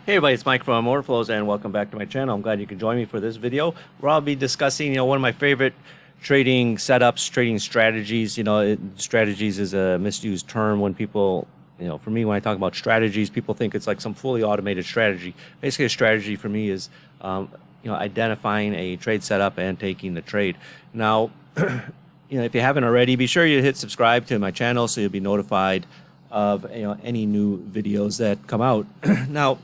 Hey everybody, it's Mike from Orderflows and welcome back to my channel. I'm glad you can join me for this video where I'll be discussing, one of my favorite trading setups, trading strategies. Strategies is a misused term when people, for me, when I talk about strategies, people think it's like some fully automated strategy. Basically, a strategy for me is, identifying a trade setup and taking the trade. Now, if you haven't already, be sure you hit subscribe to my channel so you'll be notified of, any new videos that come out. Now,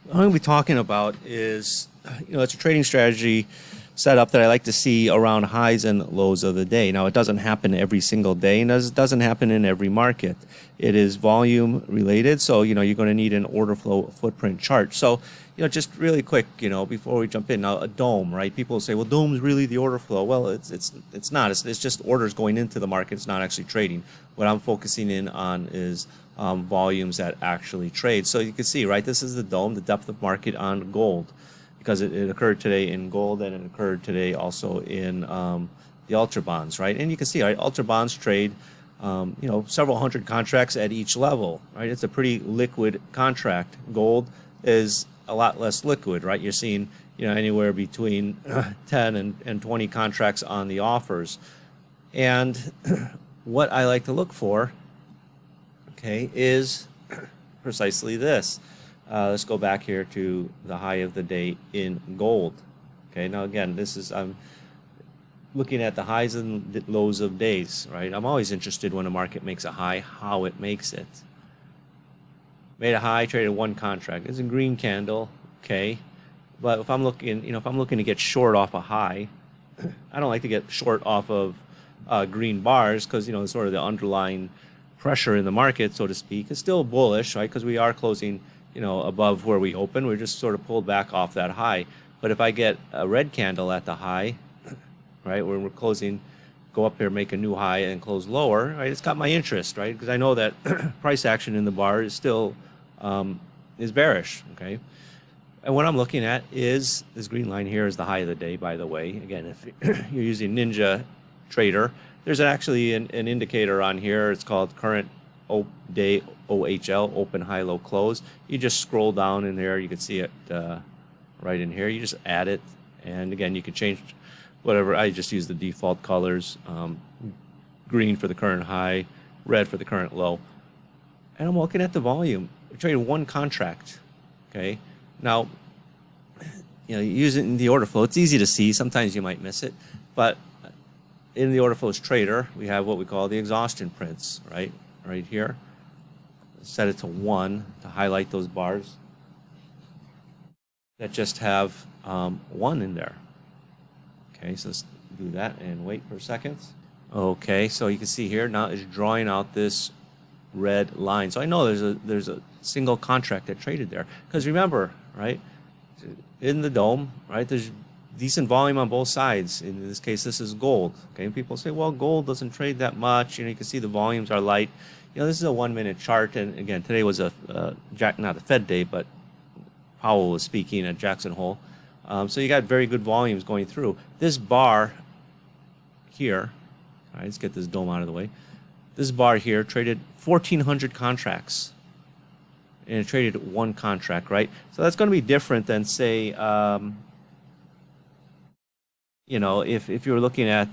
what I'm going to be talking about is, it's a trading strategy setup that I like to see around highs and lows of the day. Now, it doesn't happen every single day, and it doesn't happen in every market. It is volume related, so, you're going to need an order flow footprint chart. So, just really quick, before we jump in, now, a dome, right? People say, well, dome is really the order flow. Well, it's not. It's just orders going into the market. It's not actually trading. What I'm focusing in on is volumes that actually trade. So you can see, right, this is the dome, the depth of market on gold, because it occurred today in gold and it occurred today also in the ultra bonds, right? And you can see, right, ultra bonds trade, several hundred contracts at each level, right? It's a pretty liquid contract. Gold is a lot less liquid, right? You're seeing, anywhere between 10 and 20 contracts on the offers. And what I like to look for, okay, is precisely this. Let's go back here to the high of the day in gold. Okay, now again, I'm looking at the highs and lows of days, right? I'm always interested when a market makes a high, how it makes it. Made a high, traded one contract. It's a green candle, okay. But if I'm looking, if I'm looking to get short off a high, I don't like to get short off of green bars because, sort of the underlying pressure in the market, so to speak, is still bullish, right? Because we are closing, above where we open. We're just sort of pulled back off that high. But if I get a red candle at the high, right, where we're closing, go up here, make a new high, and close lower, right? It's got my interest, right? Because I know that price action in the bar is still is bearish, okay? And what I'm looking at is this green line here is the high of the day, by the way. Again, if you're using Ninja Trader, there's actually an indicator on here. It's called current day OHL, open, high, low, close. You just scroll down in there. You can see it right in here. You just add it. And again, you can change whatever. I just use the default colors. Green for the current high, red for the current low. And I'm looking at the volume. We're trading one contract. Okay. Now, using the order flow, it's easy to see. Sometimes you might miss it. But in the Orderflows trader, we have what we call the exhaustion prints, right? Right here. Set it to 1 to highlight those bars that just have 1 in there. Okay, so let's do that and wait for a second. Okay, so you can see here now it's drawing out this red line. So I know there's a single contract that traded there. Because remember, right, in the dome, right, there's decent volume on both sides. In this case, this is gold. Okay, and people say, well, gold doesn't trade that much. You can see the volumes are light. This is a 1-minute chart, and again, today was not a Fed day, but Powell was speaking at Jackson Hole. So you got very good volumes going through. This bar here, all right, let's get this dome out of the way. This bar here traded 1,400 contracts, and it traded one contract, right? So that's going to be different than, say, if you're looking at,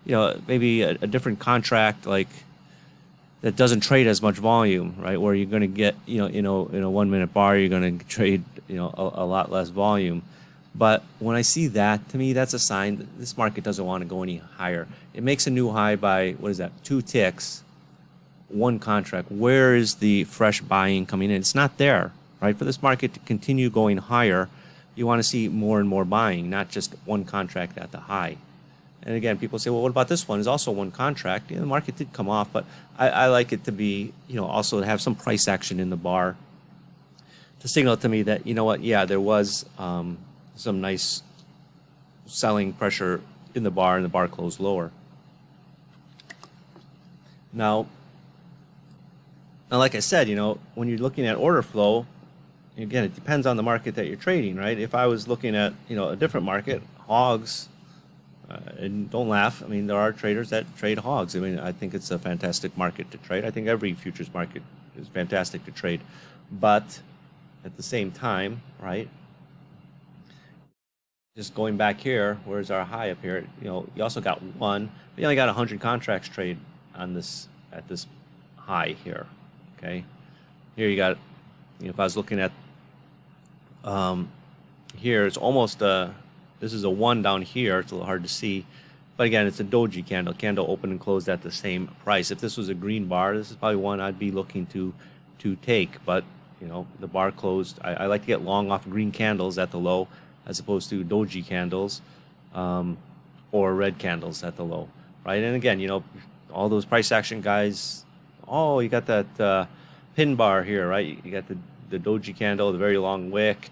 maybe a different contract like that doesn't trade as much volume, right? Where you're going to get, in a 1-minute bar, you're going to trade, a lot less volume. But when I see that, to me, that's a sign that this market doesn't want to go any higher. It makes a new high by, 2 ticks, one contract. Where is the fresh buying coming in? It's not there, right? For this market to continue going higher, you want to see more and more buying, not just one contract at the high. And again, people say, well, what about this one? It's also one contract. The market did come off, but I like it to be, also to have some price action in the bar to signal to me that, yeah, there was some nice selling pressure in the bar, and the bar closed lower. Now, like I said, when you're looking at order flow, again, it depends on the market that you're trading, right? If I was looking at, a different market, hogs, and don't laugh, there are traders that trade hogs. I think it's a fantastic market to trade. I think every futures market is fantastic to trade. But at the same time, right? Just going back here, where's our high up here? You know, you also got one, but you only got 100 contracts trade on this at this high here. Okay, here you got, you know, if I was looking at here, it's almost this is a one down here. It's a little hard to see, but again, it's a doji candle. Candle opened and closed at the same price. If this was a green bar, this is probably one I'd be looking to take. But you know, the bar closed. I like to get long off green candles at the low, as opposed to doji candles or red candles at the low, right? And again, you know, all those price action guys. Oh, you got that pin bar here, right? You got the doji candle, the very long wick.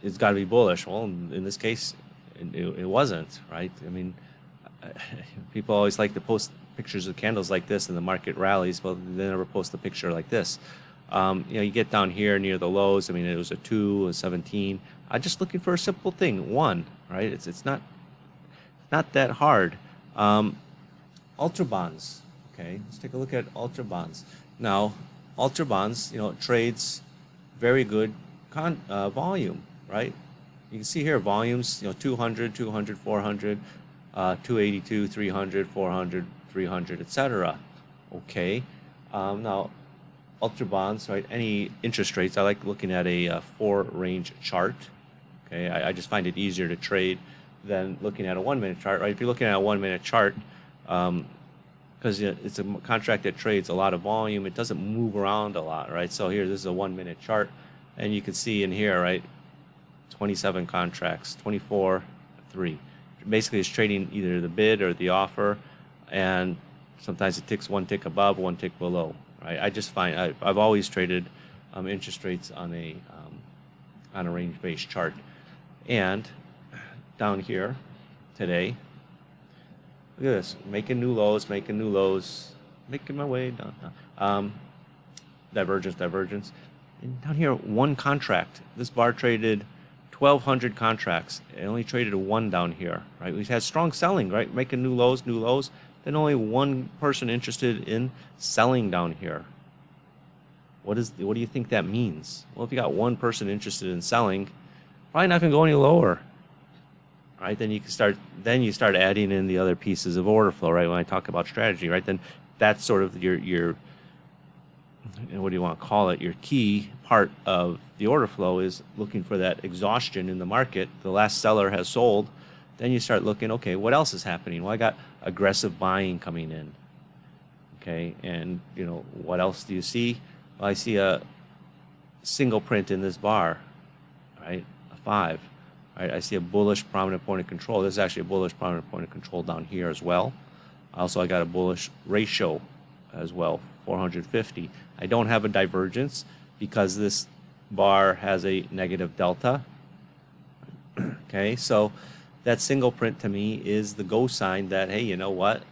It's got to be bullish. Well, in this case, it wasn't, right? I mean, people always like to post pictures of candles like this and the market rallies, but they never post a picture like this. You know, you get down here near the lows. I mean, it was a 2, a 17. I'm just looking for a simple thing, 1, right? It's not that hard. Ultra bonds. Okay, let's take a look at ultra bonds. Now, ultra bonds, you know, trades very good volume, right? You can see here volumes, you know, 200, 200, 400, 282, 300, 400, 300, etc. Okay. Now, ultra bonds, right? Any interest rates, I like looking at a 4-range chart. Okay, I just find it easier to trade than looking at a 1-minute chart, right? If you're looking at a 1-minute chart, because it's a contract that trades a lot of volume, it doesn't move around a lot, right? So here, this is a 1-minute chart, and you can see in here, right, 27 contracts, 24, 3. Basically, it's trading either the bid or the offer, and sometimes it ticks 1 tick above, 1 tick below. Right? I just find I've always traded interest rates on a range-based chart, and down here today, look at this, making new lows, making my way down. Divergence, and down here, 1 contract. This bar traded 1,200 contracts. It only traded a 1 down here, right? We've had strong selling, right? Making new lows. Then only 1 person interested in selling down here. What do you think that means? Well, if you got 1 person interested in selling, probably not going to go any lower, right? Then you start adding in the other pieces of order flow, right? When I talk about strategy, right? Then that's sort of your what do you want to call it? Your key part of the order flow is looking for that exhaustion in the market. The last seller has sold. Then you start looking, okay, what else is happening? Well, I got aggressive buying coming in. Okay, and you know, what else do you see? Well, I see a single print in this bar, right? A 5. Right? I see a bullish prominent point of control. This is actually a bullish prominent point of control down here as well. Also, I got a bullish ratio as well, 450. I don't have a divergence because this bar has a negative delta. Okay, so that single print to me is the go sign that, hey, you know what?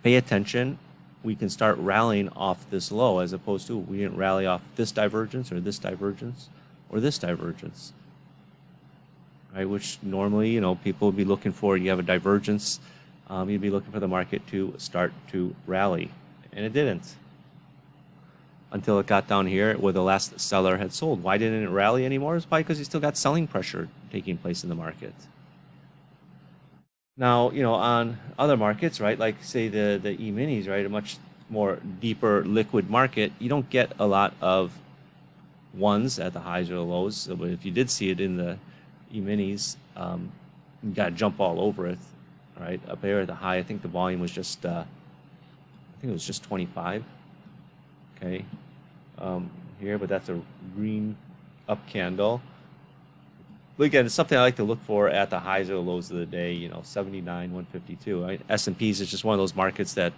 Pay attention. We can start rallying off this low, as opposed to we didn't rally off this divergence or this divergence or this divergence. Right, which normally, you know, people would be looking for. You have a divergence, you'd be looking for the market to start to rally, and it didn't until it got down here where the last seller had sold. Why didn't it rally anymore? It's probably because you still got selling pressure taking place in the market. Now, you know, on other markets, right, like say the E-minis, right, a much more deeper liquid market, you don't get a lot of 1s at the highs or the lows. So, but if you did see it in the E-minis, you got to jump all over it, right? Up there at the high, I think the volume was just, I think it was just 25. Okay, here, but that's a green up candle. But again, it's something I like to look for at the highs or the lows of the day. You know, 79, 152. Right? S&Ps is just one of those markets that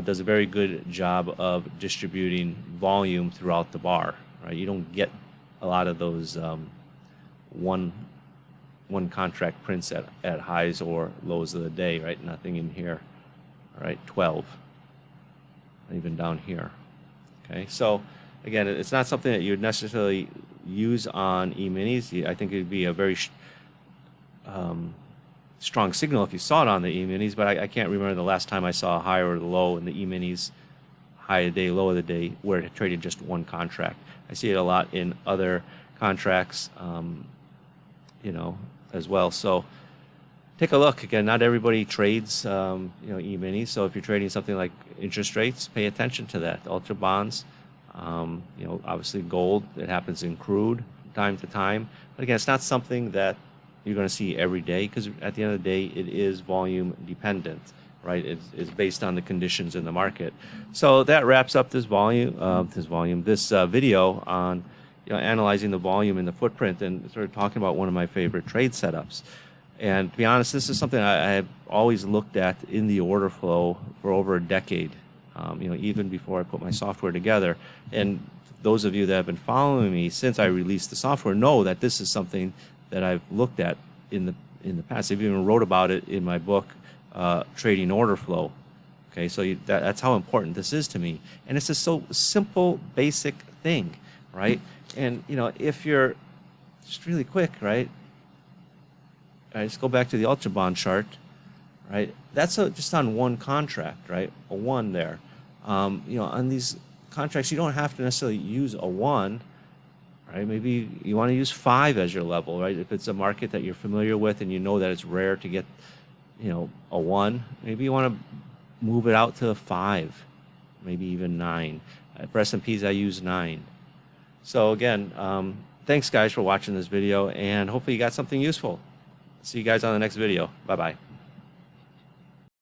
does a very good job of distributing volume throughout the bar. Right? You don't get a lot of those one contract prints at highs or lows of the day. Right? Nothing in here. All right, 12. Even down here. Okay, so again, it's not something that you would necessarily use on E-minis. I think it would be a very strong signal if you saw it on the E-minis, but I can't remember the last time I saw a high or low in the E-minis, high of the day, low of the day, where it traded just 1 contract. I see it a lot in other contracts, as well. So take a look. Again, not everybody trades, E-mini. So if you're trading something like interest rates, pay attention to that. Ultra bonds, obviously gold. It happens in crude time to time. But again, it's not something that you're going to see every day, because at the end of the day, it is volume dependent, right? It's based on the conditions in the market. So that wraps up this video on analyzing the volume and the footprint, and sort of talking about one of my favorite trade setups. And to be honest, this is something I have always looked at in the order flow for over a decade, even before I put my software together. And those of you that have been following me since I released the software know that this is something that I've looked at in the past. I've even wrote about it in my book, Trading Order Flow. Okay, so that's how important this is to me. And it's just so simple, basic thing, right? And if you're just really quick, right? All right, let's go back to the Ultra Bond chart, right? That's just on one contract, right? A 1 there. On these contracts, you don't have to necessarily use a 1. Right? Maybe you want to use 5 as your level, right? If it's a market that you're familiar with and you know that it's rare to get, a 1, maybe you want to move it out to 5, maybe even 9. For S&Ps, I use 9. So again, thanks guys for watching this video, and hopefully you got something useful. See you guys on the next video. Bye-bye.